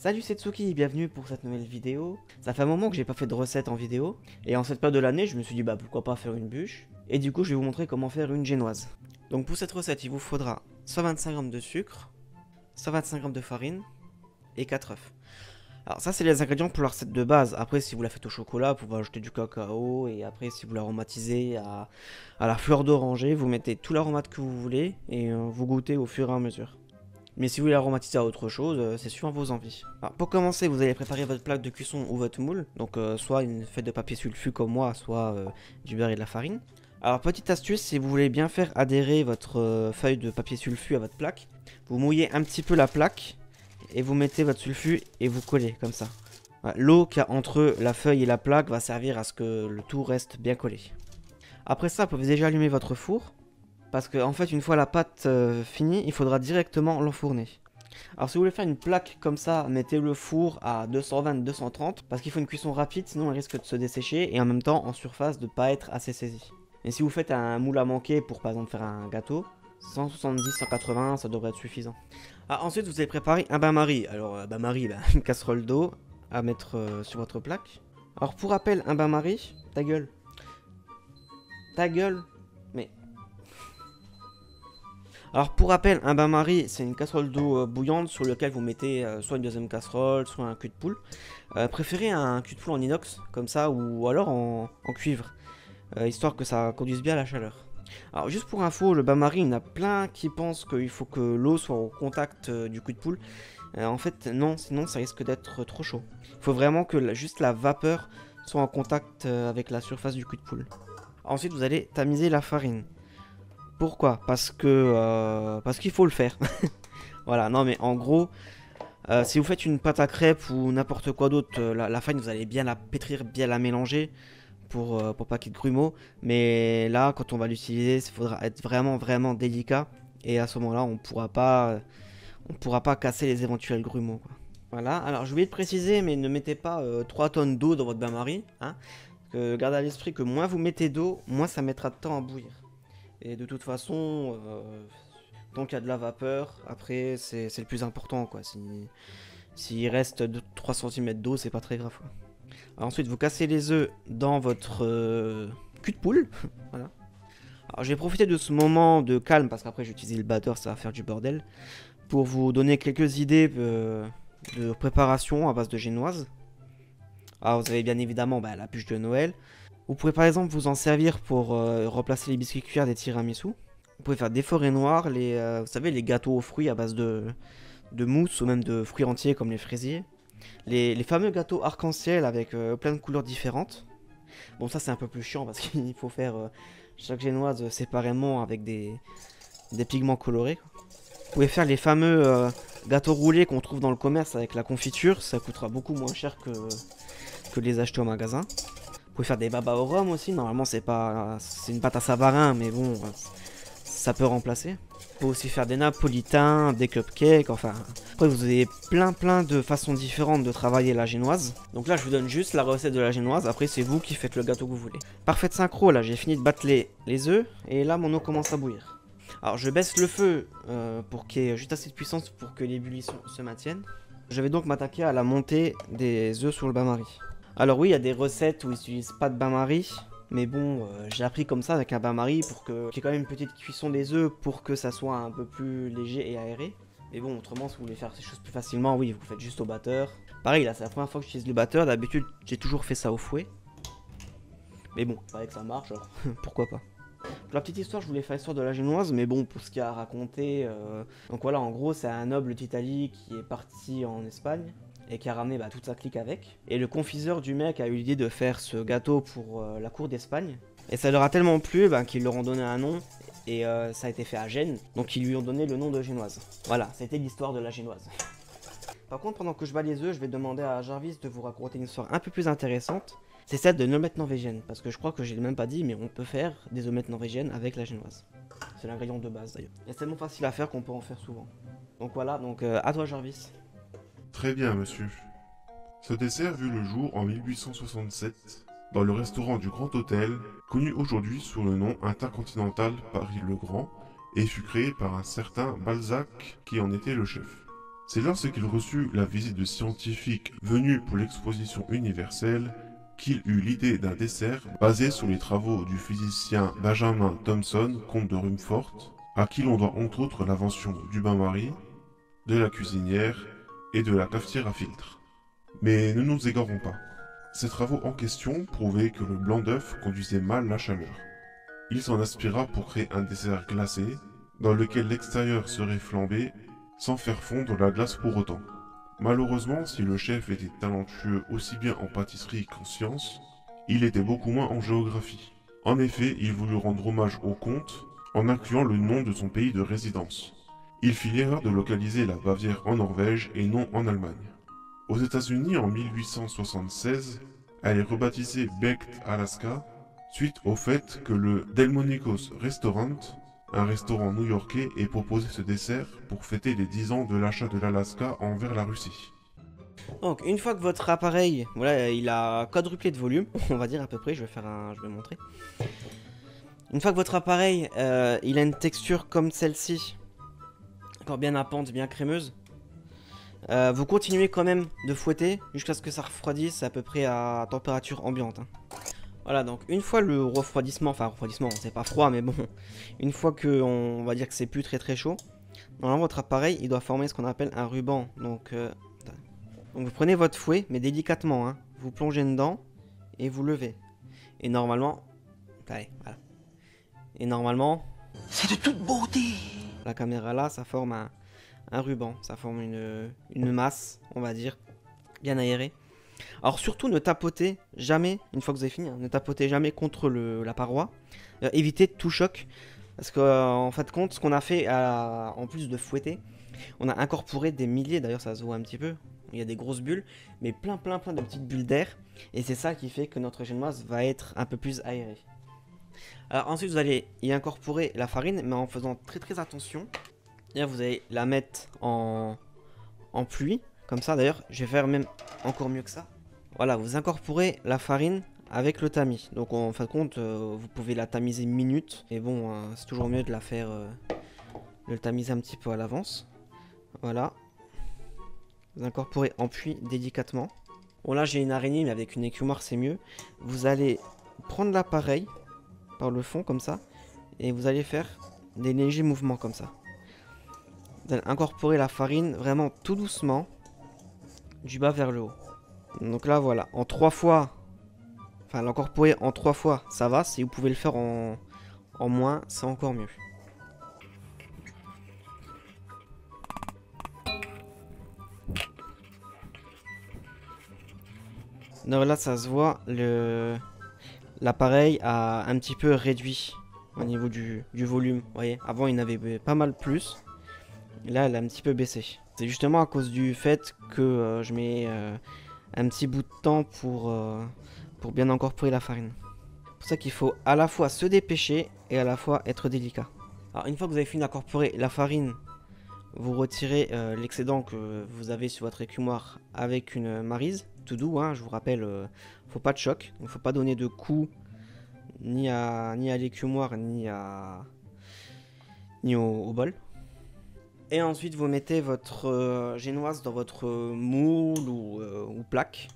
Salut c'est Tsuki, bienvenue pour cette nouvelle vidéo. Ça fait un moment que j'ai pas fait de recette en vidéo, et en cette période de l'année, je me suis dit bah pourquoi pas faire une bûche. Et du coup, je vais vous montrer comment faire une génoise. Donc pour cette recette, il vous faudra 125 g de sucre, 125 g de farine et 4 œufs. Alors ça c'est les ingrédients pour la recette de base. Après si vous la faites au chocolat, vous pouvez ajouter du cacao, et après si vous l'aromatisez à la fleur d'oranger, vous mettez tout l'aromate que vous voulez et vous goûtez au fur et à mesure. Mais si vous voulez aromatiser à autre chose, c'est suivant vos envies. Alors, pour commencer, vous allez préparer votre plaque de cuisson ou votre moule. Donc soit une feuille de papier sulfu comme moi, soit du beurre et de la farine. Alors petite astuce, si vous voulez bien faire adhérer votre feuille de papier sulfu à votre plaque, vous mouillez un petit peu la plaque et vous mettez votre sulfu et vous collez comme ça. Voilà, l'eau qu'il y a entre la feuille et la plaque va servir à ce que le tout reste bien collé. Après ça, vous pouvez déjà allumer votre four. Parce que en fait, une fois la pâte finie, il faudra directement l'enfourner. Alors si vous voulez faire une plaque comme ça, mettez le four à 220-230 parce qu'il faut une cuisson rapide, sinon elle risque de se dessécher et en même temps en surface de ne pas être assez saisie. Et si vous faites un moule à manquer pour par exemple faire un gâteau, 170-180 ça devrait être suffisant. Ah, ensuite vous allez préparer un bain-marie. Alors bain-marie, une casserole d'eau à mettre sur votre plaque. Alors pour rappel, un bain-marie, ta gueule. Ta gueule. Mais... Alors pour rappel, un bain-marie, c'est une casserole d'eau bouillante sur laquelle vous mettez soit une deuxième casserole, soit un cul de poule. Préférez un cul de poule en inox, comme ça, ou alors en cuivre, histoire que ça conduise bien la chaleur. Alors juste pour info, le bain-marie, il y en a plein qui pensent qu'il faut que l'eau soit au contact du cul de poule. En fait non, sinon ça risque d'être trop chaud. Il faut vraiment que juste la vapeur soit en contact avec la surface du cul de poule. Ensuite vous allez tamiser la farine. Pourquoi? Parce qu'il faut le faire. Voilà, non mais en gros, si vous faites une pâte à crêpes ou n'importe quoi d'autre, la farine vous allez bien la pétrir, bien la mélanger pour pas qu'il y ait de grumeaux. Mais là, quand on va l'utiliser, il faudra être vraiment délicat. Et à ce moment-là, on pourra pas casser les éventuels grumeaux, quoi. Voilà, alors je voulais te préciser, mais ne mettez pas 3 tonnes d'eau dans votre bain-marie. Hein, gardez à l'esprit que moins vous mettez d'eau, moins ça mettra de temps à bouillir. Et de toute façon, tant qu'il y a de la vapeur, après c'est le plus important quoi. S'il reste 3 cm d'eau, c'est pas très grave quoi. Alors, ensuite, vous cassez les œufs dans votre cul de poule. Voilà. Alors je vais profiter de ce moment de calme, parce qu'après j'utilise le batteur, ça va faire du bordel, pour vous donner quelques idées de préparation à base de génoise. Alors vous avez bien évidemment la bûche de Noël. Vous pouvez par exemple vous en servir pour remplacer les biscuits cuirs des tiramisu. Vous pouvez faire des forêts noires, vous savez, les gâteaux aux fruits à base de mousse ou même de fruits entiers comme les fraisiers. Les fameux gâteaux arc-en-ciel avec plein de couleurs différentes. Bon, ça c'est un peu plus chiant parce qu'il faut faire chaque génoise séparément avec des pigments colorés. Vous pouvez faire les fameux gâteaux roulés qu'on trouve dans le commerce avec la confiture. Ça coûtera beaucoup moins cher que les acheter au magasin. Vous pouvez faire des babas au rhum aussi, normalement c'est une pâte à savarin, mais bon, ça peut remplacer. Vous pouvez aussi faire des napolitains, des cupcakes, enfin... Après vous avez plein de façons différentes de travailler la génoise. Donc là je vous donne juste la recette de la génoise, après c'est vous qui faites le gâteau que vous voulez. Parfaite synchro, là j'ai fini de battre les œufs, et là mon eau commence à bouillir. Alors je baisse le feu pour qu'il y ait juste assez de puissance pour que l'ébullition se maintienne. Je vais donc m'attaquer à la montée des œufs sur le bain-marie. Alors oui, il y a des recettes où ils n'utilisent pas de bain-marie, mais bon, j'ai appris comme ça avec un bain-marie pour qu'il y ait quand même une petite cuisson des œufs pour que ça soit un peu plus léger et aéré. Mais bon, autrement, si vous voulez faire ces choses plus facilement, oui, vous faites juste au batteur. Pareil, là, c'est la première fois que j'utilise le batteur. D'habitude, j'ai toujours fait ça au fouet. Mais bon, il paraît que ça marche, alors pourquoi pas. Pour la petite histoire, je voulais faire l'histoire de la génoise, mais bon, pour ce qu'il y a à raconter... Donc voilà, en gros, c'est un noble d'Italie qui est parti en Espagne et qui a ramené toute sa clique avec. Et le confiseur du mec a eu l'idée de faire ce gâteau pour la cour d'Espagne. Et ça leur a tellement plu qu'ils leur ont donné un nom, et ça a été fait à Gênes, donc ils lui ont donné le nom de génoise. Voilà, c'était l'histoire de la génoise. Par contre, pendant que je bats les œufs, je vais demander à Jarvis de vous raconter une histoire un peu plus intéressante. C'est celle de l'omelette norvégienne, parce que je crois que je l'ai même pas dit, mais on peut faire des omelettes norvégiennes avec la génoise. C'est l'ingrédient de base d'ailleurs. Et c'est tellement facile à faire qu'on peut en faire souvent. Donc voilà, donc à toi Jarvis. Très bien, monsieur. Ce dessert vit le jour en 1867 dans le restaurant du Grand Hôtel, connu aujourd'hui sous le nom Intercontinental Paris le Grand, et fut créé par un certain Balzac qui en était le chef. C'est lorsqu'il reçut la visite de scientifiques venus pour l'exposition universelle qu'il eut l'idée d'un dessert basé sur les travaux du physicien Benjamin Thomson, comte de Rumford, à qui l'on doit entre autres l'invention du bain-marie, de la cuisinière et de la cafetière à filtre. Mais ne nous égarons pas. Ces travaux en question prouvaient que le blanc d'œuf conduisait mal la chaleur. Il s'en inspira pour créer un dessert glacé, dans lequel l'extérieur serait flambé, sans faire fondre la glace pour autant. Malheureusement, si le chef était talentueux aussi bien en pâtisserie qu'en sciences, il était beaucoup moins en géographie. En effet, il voulut rendre hommage au comte en incluant le nom de son pays de résidence. Il fit l'erreur de localiser la Bavière en Norvège et non en Allemagne. Aux États-Unis, en 1876, elle est rebaptisée Baked Alaska, suite au fait que le Delmonico's Restaurant, un restaurant new-yorkais, ait proposé ce dessert pour fêter les 10 ans de l'achat de l'Alaska envers la Russie. Donc une fois que votre appareil, voilà, il a quadruplé de volume, on va dire à peu près, je vais montrer. Une fois que votre appareil, il a une texture comme celle-ci, encore bien nappante, bien crémeuse, vous continuez quand même de fouetter jusqu'à ce que ça refroidisse à peu près à température ambiante. Hein. Voilà, donc une fois le refroidissement, c'est pas froid, mais bon, une fois que on va dire que c'est plus très chaud, normalement votre appareil il doit former ce qu'on appelle un ruban. Donc vous prenez votre fouet, mais délicatement, hein, vous plongez dedans et vous levez. Et normalement, allez, voilà. Et normalement, c'est de toute beauté. La caméra là, ça forme un ruban, ça forme une masse, on va dire, bien aérée. Alors surtout ne tapotez jamais, une fois que vous avez fini, hein, ne tapotez jamais contre la paroi. Évitez tout choc, parce qu'en fin de compte, ce qu'on a fait, en plus de fouetter, on a incorporé des milliers, d'ailleurs ça se voit un petit peu, il y a des grosses bulles, mais plein de petites bulles d'air, et c'est ça qui fait que notre génoise va être un peu plus aérée. Alors ensuite vous allez y incorporer la farine, mais en faisant très attention. Là, vous allez la mettre en pluie, comme ça. D'ailleurs, je vais faire même encore mieux que ça. Voilà, vous incorporez la farine avec le tamis. Donc en fin de compte, vous pouvez la tamiser minute. Et bon, c'est toujours mieux de la faire, de le tamiser un petit peu à l'avance. Voilà. Vous incorporez en pluie délicatement. Bon là, j'ai une araignée, mais avec une écumoire, c'est mieux. Vous allez prendre l'appareil par le fond, comme ça. Et vous allez faire des légers mouvements comme ça. Vous allez incorporer la farine vraiment tout doucement, du bas vers le haut. Donc là voilà, en 3 fois, enfin l'incorporer en 3 fois, ça va. Si vous pouvez le faire en moins, c'est encore mieux. Donc là ça se voit, l'appareil a un petit peu réduit au niveau du volume. Vous voyez, avant il en avait pas mal plus. Là, elle a un petit peu baissé. C'est justement à cause du fait que je mets un petit bout de temps pour bien incorporer la farine. C'est pour ça qu'il faut à la fois se dépêcher et à la fois être délicat. Alors, une fois que vous avez fini d'incorporer la farine, vous retirez l'excédent que vous avez sur votre écumoire avec une maryse. Tout doux, hein, je vous rappelle, faut pas de choc. Il ne faut pas donner de coups ni à l'écumoire ni au bol. Et ensuite, vous mettez votre génoise dans votre moule ou plaque.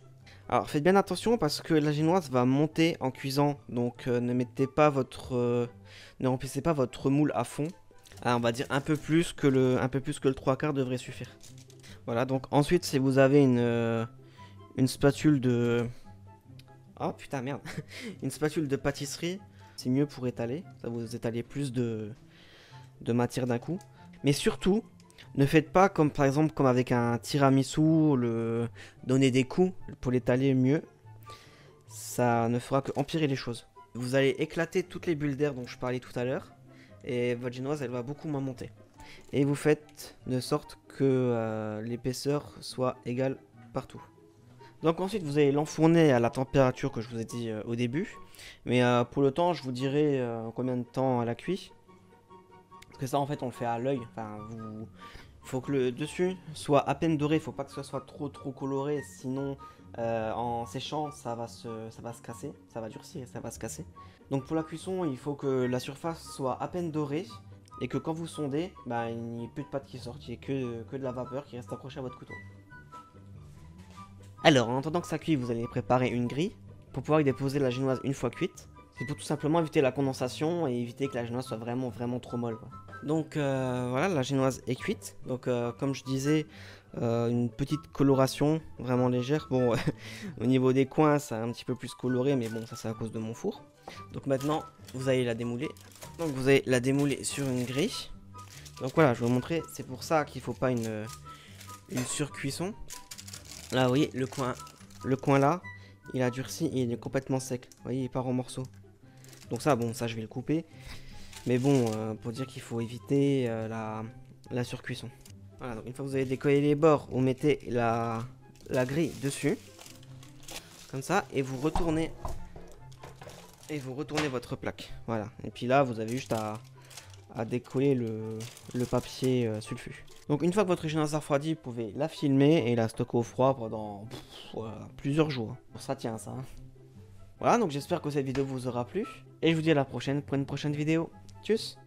Alors, faites bien attention parce que la génoise va monter en cuisant. Donc, ne remplissez pas votre moule à fond. Alors, on va dire un peu plus que le 3/4 devrait suffire. Voilà, donc ensuite, si vous avez une spatule de... Oh putain, merde. Une spatule de pâtisserie, c'est mieux pour étaler. Ça vous étalez plus de matière d'un coup. Mais surtout, ne faites pas comme par exemple comme avec un tiramisu, donner des coups pour l'étaler mieux. Ça ne fera que empirer les choses. Vous allez éclater toutes les bulles d'air dont je parlais tout à l'heure. Et votre génoise, elle va beaucoup moins monter. Et vous faites de sorte que l'épaisseur soit égale partout. Donc ensuite, vous allez l'enfourner à la température que je vous ai dit au début. Mais pour le temps, je vous dirai combien de temps elle a cuit. Parce que ça, en fait, on le fait à l'œil. Enfin, faut que le dessus soit à peine doré. Faut pas que ce soit trop coloré. Sinon, en séchant, ça va se casser. Ça va durcir et ça va se casser. Donc pour la cuisson, il faut que la surface soit à peine dorée. et que quand vous sondez, bah, il n'y ait plus de pâte qui sortent, il n'y ait que de la vapeur qui reste accrochée à votre couteau. Alors, en attendant que ça cuit, vous allez préparer une grille pour pouvoir y déposer la génoise une fois cuite. C'est pour tout simplement éviter la condensation et éviter que la génoise soit vraiment trop molle, quoi. Donc voilà, la génoise est cuite. Donc comme je disais, une petite coloration vraiment légère. Bon, au niveau des coins, ça a un petit peu plus coloré, mais bon, ça c'est à cause de mon four. Donc maintenant, vous allez la démouler. Donc vous allez la démouler sur une grille. Donc voilà, je vais vous montrer. C'est pour ça qu'il ne faut pas une surcuisson. Là, vous voyez, le coin là, il a durci, il est complètement sec. Vous voyez, il part en morceaux. Donc ça, bon, ça je vais le couper. Mais bon, pour dire qu'il faut éviter la surcuisson. Voilà, donc une fois que vous avez décollé les bords, vous mettez la grille dessus. Comme ça, et vous retournez votre plaque. Voilà, et puis là, vous avez juste à décoller le papier sulfu. Donc une fois que votre génoise a refroidi, vous pouvez la filmer et la stocker au froid pendant plusieurs jours. Ça tient ça. Hein. Voilà, donc j'espère que cette vidéo vous aura plu. Et je vous dis à la prochaine pour une prochaine vidéo. Tchuss!